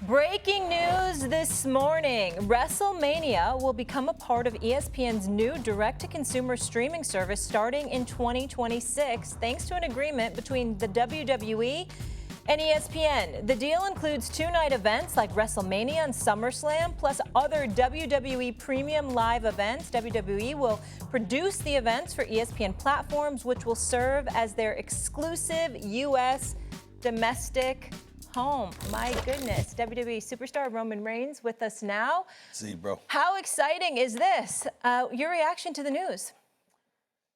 Breaking news this morning. WrestleMania will become a part of ESPN's new direct-to-consumer streaming service starting in 2026, thanks to an agreement between the WWE and ESPN. The deal includes two-night events like WrestleMania and SummerSlam, plus other WWE premium live events. WWE will produce the events for ESPN platforms, which will serve as their exclusive U.S. domestic home. My goodness. WWE superstar Roman Reigns with us now. See, bro. How exciting is this? Your reaction to the news?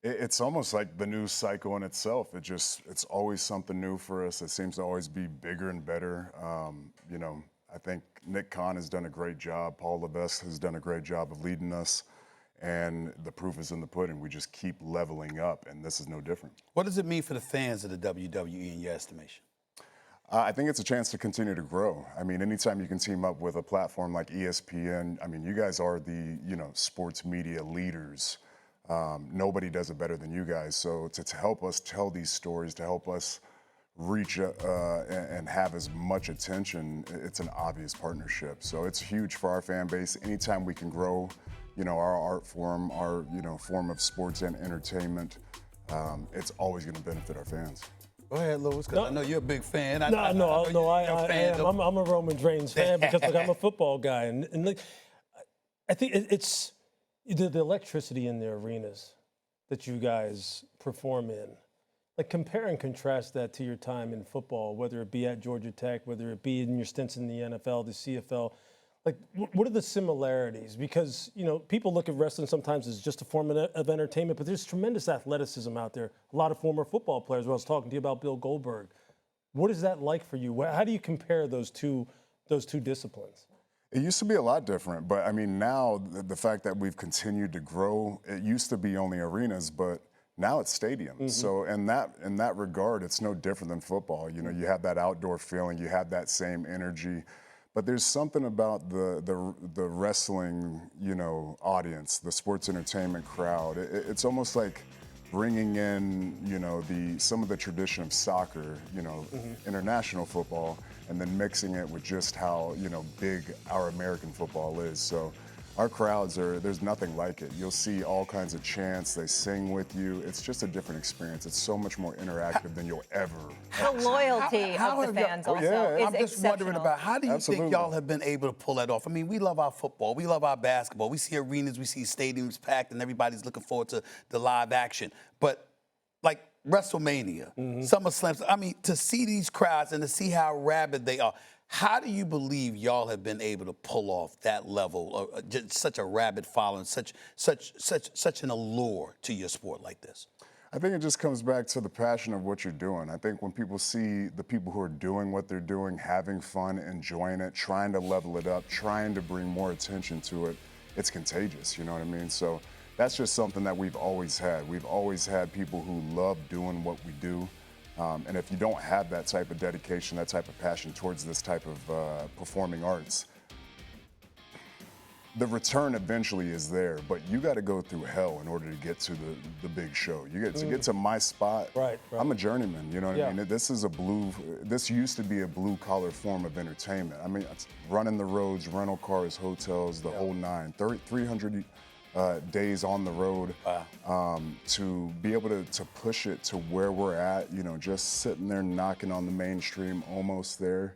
It's almost like the news cycle in itself. It's always something new for us. It seems to always be bigger and better. I think Nick Khan has done a great job. Paul Levesque has done a great job of leading us. And the proof is in the pudding. We just keep leveling up, and this is no different. What does it mean for the fans of the WWE in your estimation? I think it's a chance to continue to grow. I mean, anytime you can team up with a platform like ESPN, I mean, you guys are the, sports media leaders. Nobody does it better than you guys. So to help us tell these stories, to help us reach and have as much attention, it's an obvious partnership. So it's huge for our fan base. Anytime we can grow, our art form, our, form of sports and entertainment, it's always going to benefit our fans. Go ahead, Louis, because I know you're a big fan. I am. I'm a Roman Reigns fan because I'm a football guy. And I think it's the electricity in the arenas that you guys perform in. Like, compare and contrast that to your time in football, whether it be at Georgia Tech, whether it be in your stints in the NFL, the CFL. Like, what are the similarities? Because, people look at wrestling sometimes as just a form of entertainment, but there's tremendous athleticism out there. A lot of former football players. I was talking to you about Bill Goldberg. What is that like for you? How do you compare those two disciplines? It used to be a lot different, but I mean, now the fact that we've continued to grow, it used to be only arenas, but now it's stadiums. Mm-hmm. So in that regard, it's no different than football. You have that outdoor feeling, you have that same energy. But there's something about the wrestling, audience, the sports entertainment crowd. It's almost like bringing in, some of the tradition of soccer, international football, and then mixing it with just how, big our American football is. So our crowds there's nothing like it. You'll see all kinds of chants. They sing with you. It's just a different experience. It's so much more interactive than you'll ever. The loyalty of the fans also is I'm just wondering about how do you think y'all have been able to pull that off? I mean, we love our football. We love our basketball. We see arenas, we see stadiums packed, and everybody's looking forward to the live action. But like WrestleMania, SummerSlam, I mean, to see these crowds and to see how rabid they are, how do you believe y'all have been able to pull off that level of just such a rabid following, such an allure to your sport like this? I think it just comes back to the passion of what you're doing. I think when people see the people who are doing what they're doing, having fun, enjoying it, trying to level it up, trying to bring more attention to it, it's contagious, you know what I mean? So that's just something that we've always had. We've always had people who love doing what we do. And if you don't have that type of dedication, that type of passion towards this type of performing arts, the return eventually is there, but you got to go through hell in order to get to the big show. You get to get to my spot. Right. I'm a journeyman, you know what I mean? This used to be a blue collar form of entertainment. I mean, it's running the roads, rental cars, hotels, the whole nine. 300 days on the road. To be able to push it to where we're at, just sitting there knocking on the mainstream, almost there,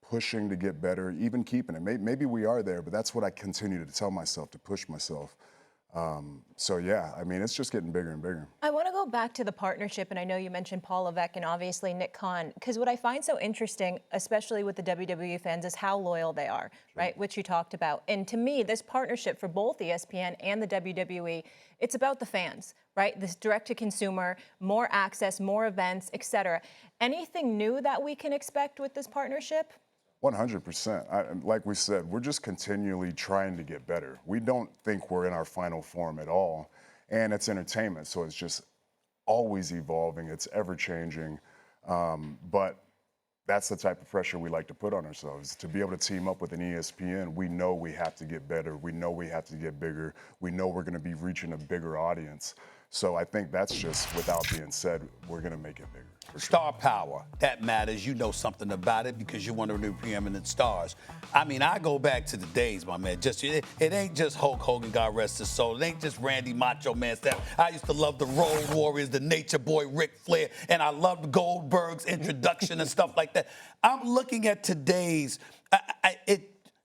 pushing to get better, even keeping it. Maybe we are there, but that's what I continue to tell myself, to push myself. So yeah, I mean, it's just getting bigger and bigger. I want to go back to the partnership, and I know you mentioned Paul Levesque and obviously Nick Khan, because what I find so interesting, especially with the WWE fans, is how loyal they are, right, which you talked about. And to me, this partnership for both ESPN and the WWE, it's about the fans, right? This direct-to-consumer, more access, more events, et cetera. Anything new that we can expect with this partnership? 100%. Like we said, we're just continually trying to get better. We don't think we're in our final form at all. And it's entertainment, so it's just always evolving. It's ever-changing. But that's the type of pressure we like to put on ourselves. To be able to team up with an ESPN, we know we have to get better. We know we have to get bigger. We know we're going to be reaching a bigger audience. So I think that's just, without being said, we're going to make it bigger. star power, that matters. You know something about it because you're one of the preeminent stars. I mean, I go back to the days, my man. It ain't just Hulk Hogan, God rest his soul. It ain't just Randy Macho Man stuff. I used to love the Road Warriors, the Nature Boy Ric Flair, and I loved Goldberg's introduction and stuff like that. I'm looking at today's,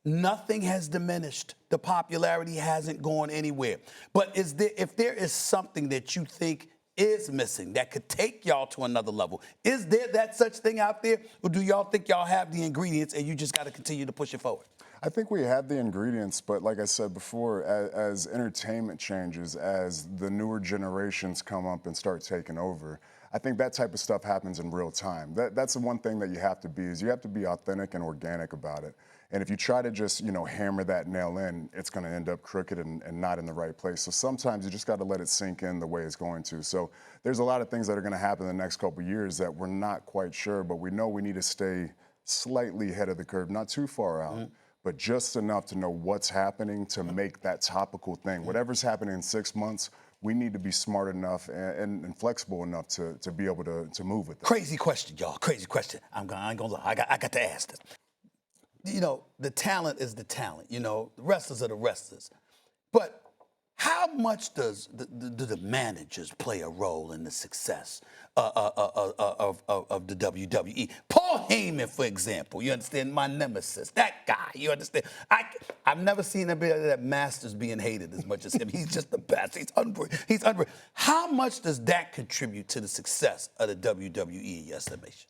nothing has diminished. The popularity hasn't gone anywhere. But if there is something that you think is missing that could take y'all to another level, is there that such thing out there? Or do y'all think y'all have the ingredients and you just got to continue to push it forward? I think we have the ingredients, but like I said before, as entertainment changes, as the newer generations come up and start taking over, I think that type of stuff happens in real time. That's the one thing that you have to be, is you have to be authentic and organic about it. And if you try to just, hammer that nail in, it's going to end up crooked and not in the right place. So sometimes you just got to let it sink in the way it's going to. So there's a lot of things that are going to happen in the next couple of years that we're not quite sure, but we know we need to stay slightly ahead of the curve, not too far out, but just enough to know what's happening to make that topical thing. Whatever's happening in 6 months, we need to be smart enough and flexible enough to be able to move with it. Crazy question, y'all. Crazy question. I ain't gonna lie. I got to ask this. The talent is the talent. The wrestlers are the wrestlers. But how much do the managers play a role in the success of the WWE? Paul Heyman, for example, you understand, my nemesis, that guy, you understand? I've never seen anybody that masters being hated as much as him. He's just the best. He's unbelievable. How much does that contribute to the success of the WWE in your estimation?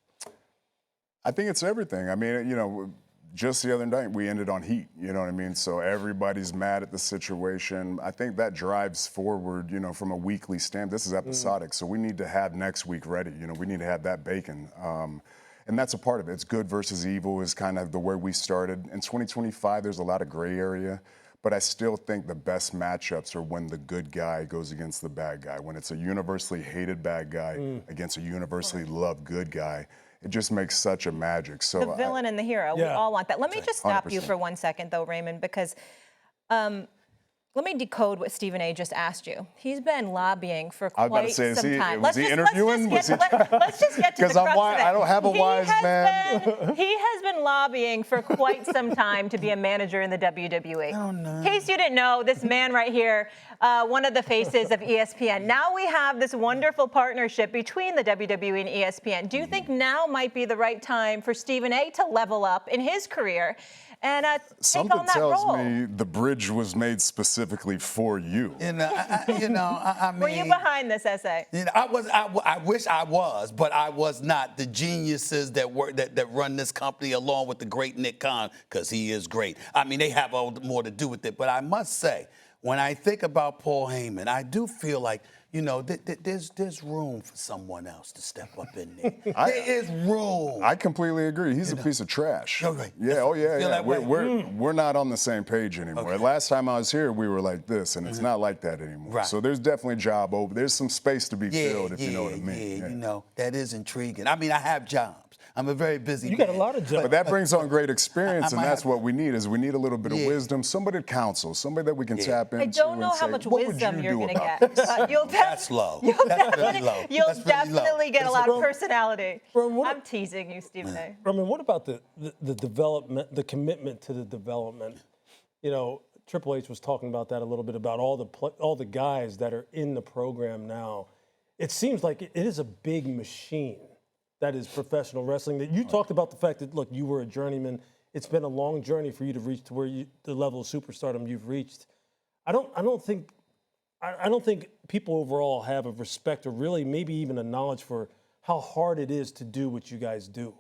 I think it's everything. I mean, just the other night, we ended on heat, you know what I mean? So everybody's mad at the situation. I think that drives forward, from a weekly stamp. This is episodic, so we need to have next week ready. We need to have that bacon. And that's a part of it. It's good versus evil is kind of the way we started. In 2025, there's a lot of gray area, but I still think the best matchups are when the good guy goes against the bad guy, when it's a universally hated bad guy against a universally loved good guy. It just makes such a magic. So the villain and the hero, we all want that. Let me just stop you for 1 second, though, Raymond, because let me decode what Stephen A. just asked you. He's been lobbying for quite some time. Was he interviewing? Let's just get to the crux of it. I don't have a wise man. He has been lobbying for quite some time to be a manager in the WWE. Oh, no. In case you didn't know, this man right here, one of the faces of ESPN. Now we have this wonderful partnership between the WWE and ESPN. Do you think now might be the right time for Stephen A. to level up in his career and take on that role? Something tells me the bridge was made specifically for you. I mean, were you behind this essay? I wish I was, but I was not. The geniuses that run this company, along with the great Nick Khan, because he is great. I mean, they have more to do with it. But I must say, when I think about Paul Heyman, I do feel like, there's room for someone else to step up in there. There is room. I completely agree. He's a piece of trash. Right. Yeah. We're not on the same page anymore. Okay. Last time I was here, we were like this, and it's not like that anymore. Right. So there's definitely job open. There's some space to be filled, if you know what I mean. Yeah, that is intriguing. I mean, I have jobs. I'm a very busy man. You got a lot of jobs. But that brings on great experience, and that's what we need, is we need a little bit of wisdom, somebody to counsel, somebody that we can tap into. I don't know how much wisdom you're going to get. That's low. That's really low. You'll definitely get a lot of personality. Roman, I'm teasing you, Stephen A. Roman, what about the development, the commitment to the development? Triple H was talking about that a little bit, about all the guys that are in the program now. It seems like it is a big machine that is professional wrestling. That you talked about the fact that, look, you were a journeyman. It's been a long journey for you to reach to where the level of superstardom you've reached. I don't think people overall have a respect, or really maybe even a knowledge for how hard it is to do what you guys do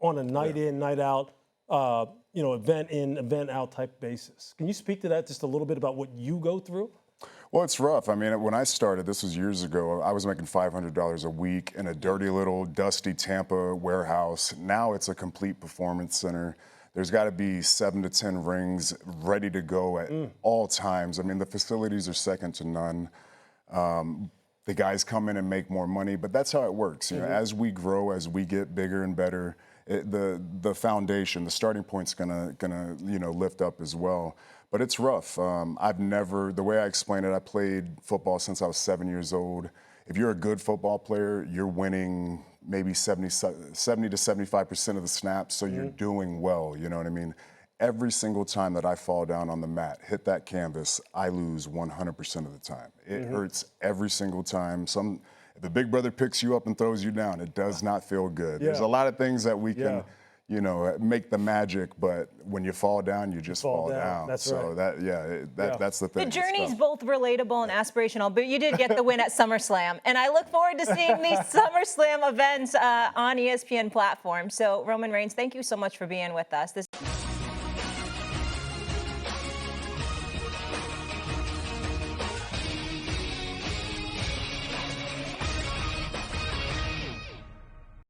on a night in, night out, event in, event out type basis. Can you speak to that just a little bit about what you go through? Well, it's rough. I mean, when I started, this was years ago, I was making $500 a week in a dirty little dusty Tampa warehouse. Now it's a complete performance center. There's got to be 7 to 10 rings ready to go at all times. I mean, the facilities are second to none. The guys come in and make more money, but that's how it works. As we grow, as we get bigger and better, the foundation, the starting point's gonna lift up as well. But it's rough. The way I explain it, I played football since I was 7 years old. If you're a good football player, you're winning maybe 70 to 75% of the snaps, so you're doing well, you know what I mean? Every single time that I fall down on the mat, hit that canvas, I lose 100% of the time. It hurts every single time. If the big brother picks you up and throws you down, it does not feel good. There's a lot of things that we can, you know, make the magic, but when you fall down, you just fall down. That's so right. That's the thing. The journey's both relatable and aspirational, but you did get the win at SummerSlam. And I look forward to seeing these SummerSlam events on ESPN platforms. So, Roman Reigns, thank you so much for being with us.